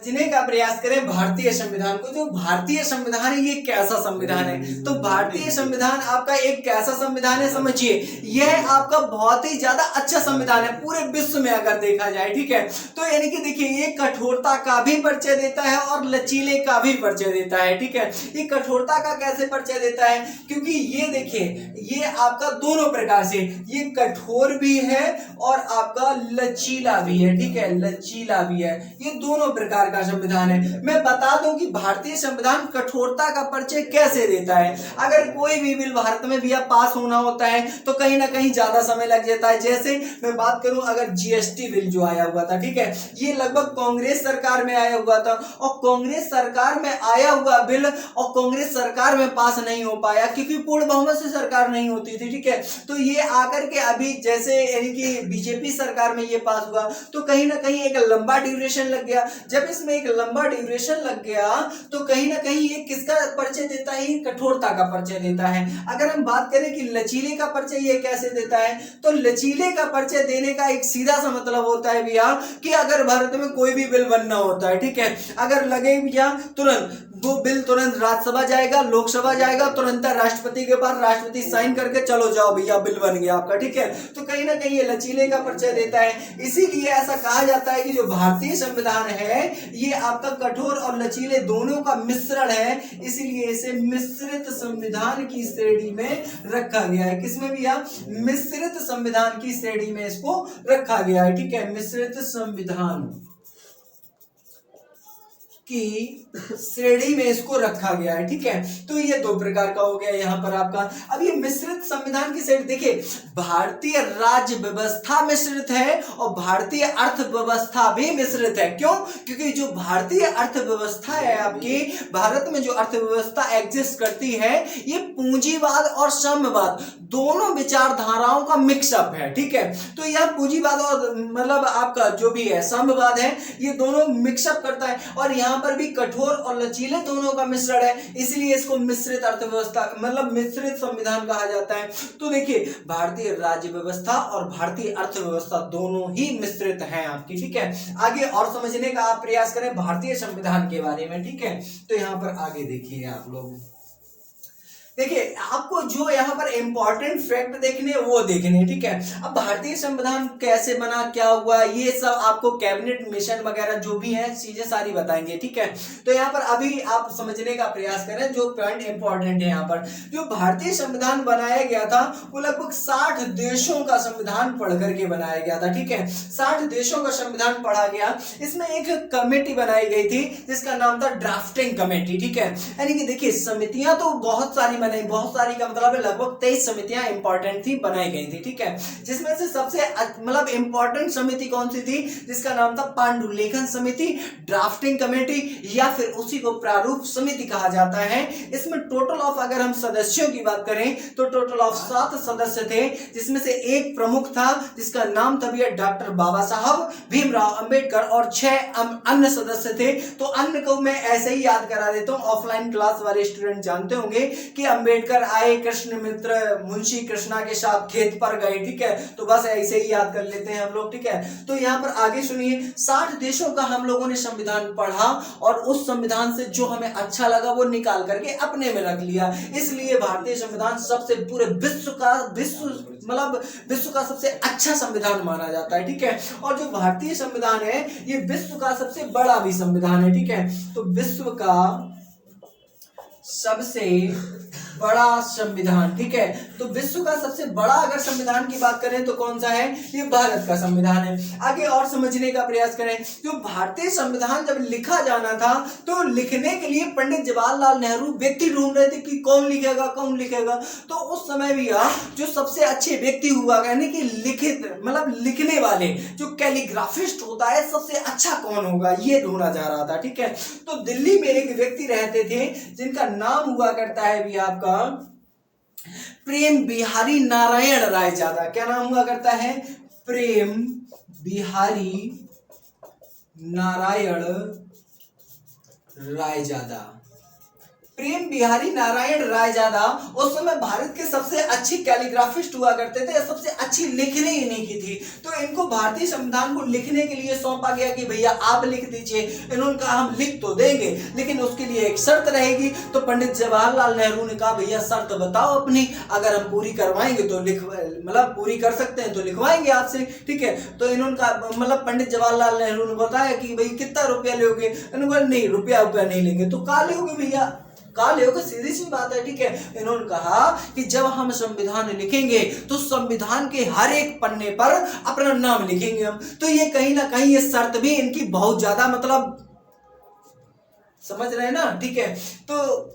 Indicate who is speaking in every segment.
Speaker 1: समझने का प्रयास करें भारतीय संविधान को। जो भारतीय संविधान है ये कैसा संविधान है? तो भारतीय संविधान आपका एक कैसा संविधान है समझिए, यह आपका बहुत ही ज्यादा अच्छा संविधान है पूरे विश्व में अगर देखा जाए, ठीक है। तो यानी कि देखिए ये कठोरता का भी परिचय देता है और लचीले का भी परिचय देता है, ठीक है। ये कठोरता का कैसे परिचय देता है? क्योंकि ये देखिए ये आपका दोनों प्रकार से, ये कठोर भी है और आपका लचीला भी है, ठीक है, लचीला भी है। ये दोनों प्रकार का संविधान है। मैं बता दूं कि भारतीय संविधान कठोरता का परिचय कैसे देता है। अगर कोई भी बिल भारत में भी पास होना होता है तो कहीं ना कहीं ज्यादा समय लग जाता है। जैसे मैं बात करूं अगर जीएसटी बिल जो आया हुआ था, ठीक है, ये लगभग कांग्रेस सरकार में आया हुआ था और कांग्रेस सरकार में आया हुआ बिल और कांग्रेस सरकार में पास नहीं हो पाया क्योंकि पूर्ण बहुमत से सरकार नहीं होती थी, ठीक है। तो ये आकर के अभी जैसे यानी कि बीजेपी सरकार में ये पास हुआ तो कहीं ना कहीं एक लंबा ड्यूरेशन लग गया। जब इसमें एक लंबा ड्यूरेशन लग गया तो कहीं ना कहीं ये किसका परिचय देता है? कठोरता का परिचय देता है। अगर हम बात करें कि लचीले का परिचय ये कैसे देता है, तो लचीले का परिचय देने का एक सीधा सा मतलब होता है भैया कि अगर भारत में कोई भी बिल बनना होता है, ठीक है, अगर लगे भैया तुरंत वो बिल तुरंत राज्यसभा जाएगा, लोकसभा जाएगा, तुरंत राष्ट्रपति के पास, राष्ट्रपति साइन करके चलो जाओ भैया बिल बन गया आपका, ठीक है। तो कहीं ना कहीं ये लचीले का परिचय देता है। इसीलिए ऐसा कहा जाता है कि जो भारतीय संविधान है ये आपका कठोर और लचीले दोनों का मिश्रण है, इसीलिए इसे मिश्रित संविधान की श्रेणी में रखा गया है। किसमें भैया? मिश्रित संविधान की श्रेणी में इसको रखा गया है, ठीक है, मिश्रित संविधान की श्रेणी में इसको रखा गया है, ठीक है। तो ये दो प्रकार का हो गया यहाँ पर आपका। अब ये मिश्रित संविधान की श्रेणी देखिए, भारतीय राज्य व्यवस्था मिश्रित है और भारतीय अर्थव्यवस्था भी मिश्रित है। क्यों? क्योंकि जो भारतीय अर्थव्यवस्था है आपकी, भारत में जो अर्थव्यवस्था एग्जिस्ट करती है ये पूंजीवाद और साम्यवाद दोनों विचारधाराओं का मिक्सअप है, ठीक है। तो यह पूंजीवाद और मतलब आपका जो भी है साम्यवाद है, ये दोनों मिक्सअप करता है और यहाँ पर भी कठोर और लचीले दोनों का मिश्रण है, इसलिए इसको मिश्रित अर्थव्यवस्था मतलब मिश्रित संविधान कहा जाता है। तो देखिए भारतीय राज्य व्यवस्था और भारतीय अर्थव्यवस्था दोनों ही मिश्रित हैं आपकी, ठीक है। आगे और समझने का आप प्रयास करें भारतीय संविधान के बारे में, ठीक है। तो यहाँ पर आगे देखिए आप लोग, देखिए आपको जो यहाँ पर इंपॉर्टेंट फैक्ट देखने वो देखने, ठीक है। अब भारतीय संविधान कैसे बना, क्या हुआ, ये सब आपको कैबिनेट मिशन वगैरह जो भी है चीजें सारी बताएंगे, ठीक है। तो यहाँ पर अभी आप समझने का प्रयास करें जो पॉइंट इंपॉर्टेंट है। यहाँ पर जो भारतीय संविधान बनाया गया था वो लगभग 60 देशों का संविधान पढ़ करके बनाया गया था, ठीक है। 60 देशों का संविधान पढ़ा गया। इसमें एक कमेटी बनाई गई थी जिसका नाम था ड्राफ्टिंग कमेटी, ठीक है। यानी कि देखिए समितियां तो बहुत सारी बनाई, बहुत सारी का मतलब है लगभग 23 समितियां इंपॉर्टेंट थी, बनाई गई थी, ठीक है। जिसमें से सबसे मतलब इंपॉर्टेंट समिति कौन सी थी? जिसका नाम था पांडुलेखन समिति, ड्राफ्टिंग कमेटी या फिर उसी को प्रारूप समिति कहा जाता है। इसमें टोटल ऑफ अगर हम सदस्यों की बात करें तो टोटल ऑफ 7 सदस्य थे, जिसमें से एक प्रमुख था जिसका नाम था भैया डॉक्टर बाबा साहब भीमराव अंबेडकर और 6 अन्य सदस्य थे। तो अन्य को मैं ऐसे ही याद करा देता हूं, ऑफलाइन क्लास वाले स्टूडेंट जानते होंगे कि अंबेडकर आए कृष्ण मित्र मुंशी कृष्णा के साथ खेत पर गए, ठीक है। तो बस ऐसे ही याद कर लेते हैं हम लोग, ठीक है। तो यहाँ पर आगे सुनिए, 60 देशों का हम लोगों ने संविधान पढ़ा और उस संविधान से जो हमें अच्छा लगा वो निकाल करके अपने में रख लिया। इसलिए भारतीय संविधान सबसे पूरे विश्व का सबसे अच्छा संविधान माना जाता है, ठीक है। और जो भारतीय संविधान है ये विश्व का सबसे बड़ा भी संविधान है, ठीक है। तो विश्व का सबसे बड़ा संविधान, ठीक है। तो विश्व का सबसे बड़ा अगर संविधान की बात करें तो कौन सा है? ये भारत का संविधान है। आगे और समझने का प्रयास करें, जो भारतीय संविधान जब लिखा जाना था तो लिखने के लिए पंडित जवाहरलाल नेहरू व्यक्ति ढूंढ रहे थे कि कौन लिखेगा कौन लिखेगा। तो उस समय भी जो सबसे अच्छे व्यक्ति हुआ यानी कि लिखित मतलब लिखने वाले जो कैलीग्राफिस्ट होता है सबसे अच्छा कौन होगा ये ढूंढा जा रहा था, ठीक है। तो दिल्ली में एक व्यक्ति रहते थे जिनका नाम हुआ करता है भी आपका प्रेम बिहारी नारायण रायजादा। क्या नाम हुआ करता है? प्रेम बिहारी नारायण रायजादा। प्रेम बिहारी नारायण रायजादा उस समय भारत के सबसे अच्छी कैलीग्राफिस्ट हुआ करते थे, सबसे अच्छी लिखने इन्हीं की थी। तो इनको भारतीय संविधान को लिखने के लिए सौंपा गया कि भैया आप लिख दीजिए। इन्होंने कहा हम लिख तो देंगे लेकिन उसके लिए एक शर्त रहेगी। तो पंडित जवाहरलाल नेहरू ने कहा भैया शर्त बताओ अपनी, अगर हम पूरी करवाएंगे तो मतलब पूरी कर सकते हैं तो लिखवाएंगे आपसे, ठीक है। तो इन्होंने कहा, मतलब पंडित जवाहरलाल नेहरू ने बताया कि भाई कितना रुपया लोगे। इन्होंने कहा नहीं, रुपया नहीं लेंगे। तो कहा लोगे भैया, काल योग, सीधी सी बात है, ठीक है। इन्होंने कहा कि जब हम संविधान लिखेंगे तो संविधान के हर एक पन्ने पर अपना नाम लिखेंगे हम। तो ये कहीं ना कहीं ये शर्त भी इनकी बहुत ज्यादा, मतलब समझ रहे हैं ना, ठीक है। तो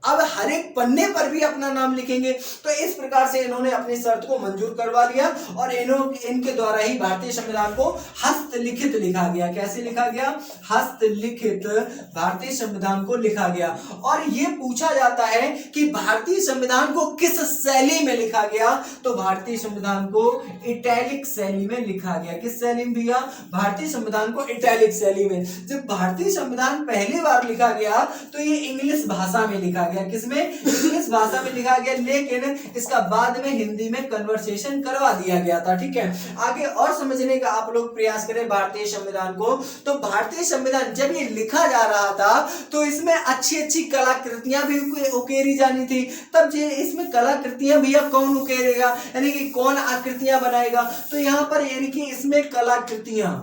Speaker 1: अब हर एक पन्ने पर भी अपना नाम लिखेंगे। तो इस प्रकार से इन्होंने अपनी शर्त को मंजूर करवा लिया और इनके द्वारा ही भारतीय संविधान को हस्तलिखित लिखा गया। कैसे लिखा गया? हस्तलिखित भारतीय संविधान को लिखा गया। और ये पूछा जाता है कि भारतीय संविधान को किस शैली में लिखा गया? तो भारतीय संविधान को इटैलिक शैली में लिखा गया। किस शैली में भैया? भारतीय संविधान को इटैलिक शैली में। जब भारतीय संविधान पहली बार लिखा गया तो ये इंग्लिश भाषा में लिखा गया। किसमें? इंग्लिश भाषा में लिखा गया, लेकिन इसका बाद में हिंदी में कन्वर्सेशन करवा दिया गया था, ठीक है। आगे और समझने का आप लोग प्रयास करें भारतीय संविधान को। तो भारतीय संविधान जब ये लिखा जा रहा था तो इसमें अच्छी अच्छी कलाकृतियां भी उकेरी जानी थी। तब इसमें कलाकृतियां भैया कौन उकेरेगा, यानी कि कौन आकृतियां बनाएगा? तो यहाँ पर यानी कि इसमें कलाकृतियां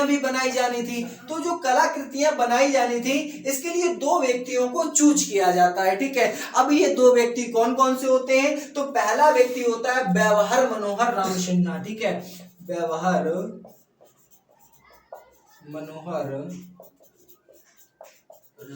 Speaker 1: भी बनाई जानी थी। तो जो कलाकृतियां बनाई जानी थी इसके लिए दो व्यक्तियों को चूज किया जाता है, ठीक है। अब ये दो व्यक्ति कौन कौन से होते हैं? तो पहला व्यक्ति होता है व्यवहार मनोहर राम सिन्हा, ठीक है। व्यवहार मनोहर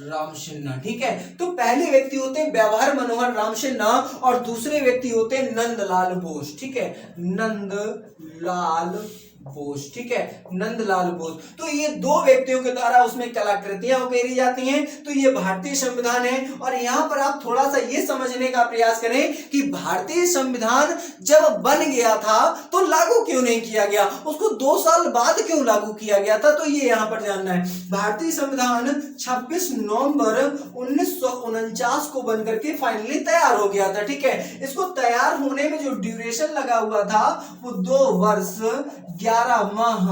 Speaker 1: राम सिन्हा, ठीक है। तो पहले व्यक्ति होते हैं व्यवहार मनोहर राम सिन्हा और दूसरे व्यक्ति होते हैं नंदलाल बोस, ठीक है। नंदलाल बोस, ठीक है, नंदलाल बोस। तो ये दो व्यक्तियों के द्वारा उसमें कलाकृतियां उकेरी जाती हैं। तो ये भारतीय संविधान है। और यहाँ पर आप थोड़ा सा ये समझने का प्रयास करें कि भारतीय संविधान जब बन गया था तो लागू क्यों नहीं किया गया, उसको 2 साल बाद क्यों लागू किया गया था? तो ये यहाँ पर जानना है। भारतीय संविधान 26 नवंबर 1949 को बनकर के फाइनली तैयार हो गया था, ठीक है। इसको तैयार होने में जो ड्यूरेशन लगा हुआ था वो 2 वर्ष 11 माह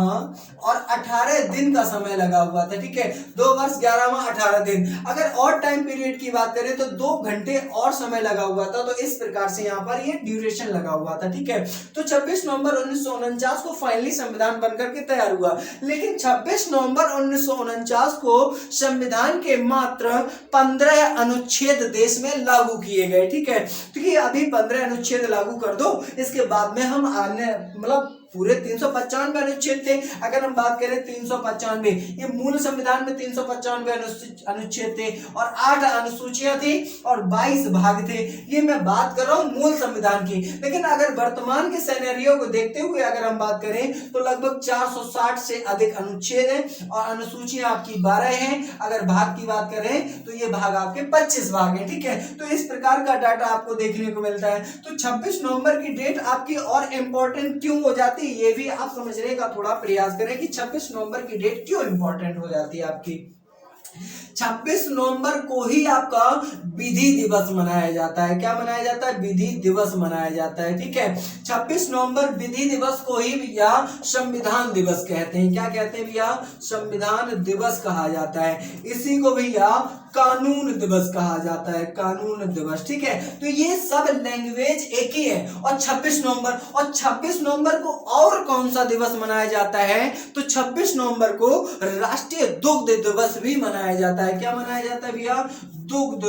Speaker 1: और 18 दिन का समय लगा हुआ था, ठीक है। 2 वर्ष 11 माह 18 दिन। अगर और टाइम पीरियड की बात करें तो 2 घंटे और समय लगा हुआ था। तो इस प्रकार से यहाँ पर ये ड्यूरेशन लगा हुआ था, ठीक है। तो 26 नवंबर 1949 को फाइनली संविधान बनकर के तैयार हुआ। लेकिन 26 नवंबर 1949 को संविधान के मात्र 15 अनुच्छेद देश में लागू किए गए, ठीक है। तो अभी 15 अनुच्छेद लागू कर दो, इसके बाद में हम आने मतलब पूरे 395 अनुच्छेद थे। अगर हम बात करें 395, ये मूल संविधान में 395 अनुच्छेद थे और 8 अनुसूचियां थी और 22 भाग थे। ये मैं बात कर रहा हूं मूल संविधान की। लेकिन अगर वर्तमान के सिनेरियो को देखते हुए अगर हम बात करें तो लगभग 460 से अधिक अनुच्छेद हैं और अनुसूचियां आपकी 12 हैं। अगर भाग की बात करें तो ये भाग आपके 25 भाग हैं, ठीक है। तो इस प्रकार का डाटा आपको देखने को मिलता है। तो 26 नवंबर की डेट आपकी और इंपॉर्टेंट क्यों हो जाती, ये भी आप समझने का थोड़ा प्रयास करें कि 26 नवंबर की डेट क्यों इंपॉर्टेंट हो जाती है आपकी। 26 नवंबर को ही आपका विधि दिवस मनाया जाता है। क्या मनाया जाता है? विधि दिवस मनाया जाता है, ठीक है। 26 नवंबर विधि दिवस को ही भैया संविधान दिवस कहते हैं। क्या कहते हैं भैया? संविधान दिवस कहा जाता है। इसी को भैया कानून दिवस कहा जाता है, कानून दिवस, ठीक है। तो ये सब लैंग्वेज एक ही है। और 26 नवंबर को और कौन सा दिवस मनाया जाता है? तो 26 नवंबर को राष्ट्रीय दुग्ध दिवस भी मनाया जाता है। क्या मनाया जाता है भैया? दुग्ध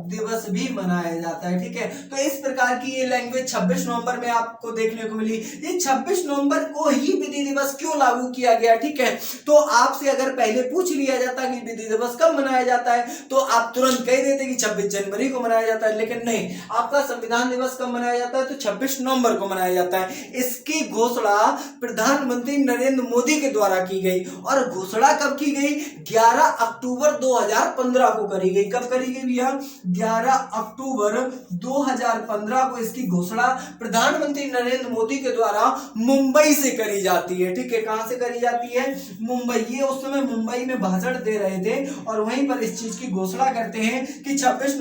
Speaker 1: दिवस भी मनाया जाता है, ठीक है। तो इस प्रकार की ये लैंग्वेज 26 नवंबर में आपको देखने को मिली। ये 26 नवंबर को ही विधि दिवस क्यों लागू किया गया, ठीक है। तो आपसे अगर पहले पूछ लिया जाता कि विधि दिवस कब मनाया जाता है तो आप तुरंत कह देते कि 26 जनवरी को मनाया जाता है। लेकिन नहीं, आपका संविधान दिवस कब मनाया जाता है? तो 26 नवंबर को मनाया जाता है। इसकी घोषणा प्रधानमंत्री नरेंद्र मोदी के द्वारा की गई। और घोषणा कब की गई? 11 अक्टूबर 2015 को करी गई। कब करी गई भैया? 11 अक्टूबर 2015 को इसकी घोषणा प्रधानमंत्री नरेंद्र मोदी के द्वारा मुंबई से करी जाती है। ठीक है, कहां से करी जाती है? मुंबई। ये उस समय मुंबई में भाषण दे रहे थे और वहीं पर इस चीज की घोषणा करते हैं कि 26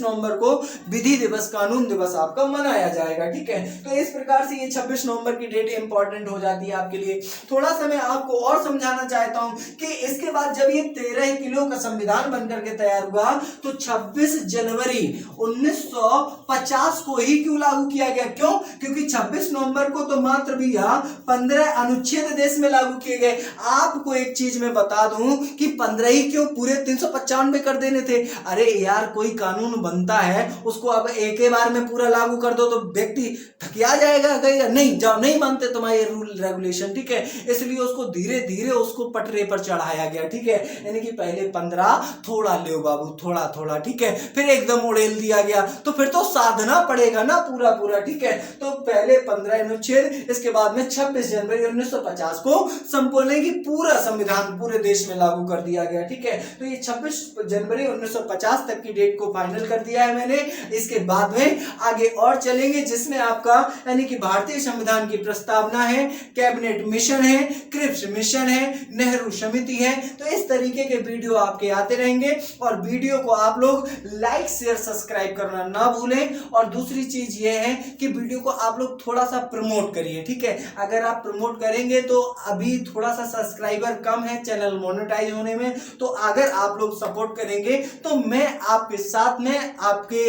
Speaker 1: नवंबर को विधि दिवस, कानून दिवस आपका मनाया जाएगा। ठीक है, तो इस प्रकार से ये 26 नवंबर की डेट इंपॉर्टेंट हो जाती है आपके लिए। थोड़ा सा मैं आपको और समझाना चाहता हूं कि इसके बाद जब ये 13 किलो का संविधान बनकर के तैयार हुआ तो 26 जनवरी 1950 को ही क्यों लागू किया गया? क्यों? क्योंकि 26 नवंबर को तो मात्र भैया 15 अनुच्छेद देश में लागू किए गए। आपको एक चीज मैं बता दूं कि 15 ही क्यों, पूरे 395 कर देने थे। अरे यार, कोई कानून बनता है उसको अब एक ही बार में पूरा लागू कर दो तो व्यक्ति थकिया जाएगा, कहेगा नहीं जाओ, नहीं मानते तुम्हारे रूल रेगुलेशन। ठीक है, इसलिए उसको धीरे धीरे उसको पटरे पर चढ़ाया गया। ठीक है, यानी कि पहले 15 थोड़ा ले बाबू, थोड़ा थोड़ा, ठीक है, फिर एकदम उड़ेल दिया गया तो फिर तो साधना पड़ेगा ना पूरा पूरा। ठीक है, तो पहले 15 अनुच्छेद, इसके बाद में 26 जनवरी 1950 को संपूर्ण की पूरा संविधान पूरे देश में लागू कर दिया गया। ठीक है, तो ये 26 जनवरी 1950 तक की डेट को फाइनल कर दिया है मैंने। इसके बाद में आगे और चलेंगे जिसमें आपका यानी कि भारतीय संविधान की प्रस्तावना है, कैबिनेट मिशन है, क्रिप्स मिशन है, नेहरू समिति है। तो इस तरीके के वीडियो आपके आते रहेंगे और वीडियो को आप लोग लाइक शेयर सब्सक्राइब करना ना भूलें। और दूसरी चीज ये है कि वीडियो को आप लोग थोड़ा सा प्रमोट करिए। ठीक है, अगर आप प्रमोट करेंगे तो अभी थोड़ा सा सब्सक्राइबर कम है चैनल मोनेटाइज होने में, तो अगर आप लोग सपोर्ट करेंगे तो मैं आपके साथ में आपके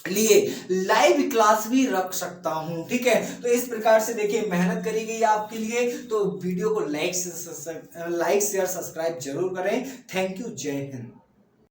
Speaker 1: लिए लाइव क्लास भी रख सकता हूं। ठीक है, तो इस प्रकार से देखिए मेहनत करी गई आपके लिए, तो वीडियो को लाइक शेयर सब्सक्राइब जरूर करें। थैंक यू, जय हिंद।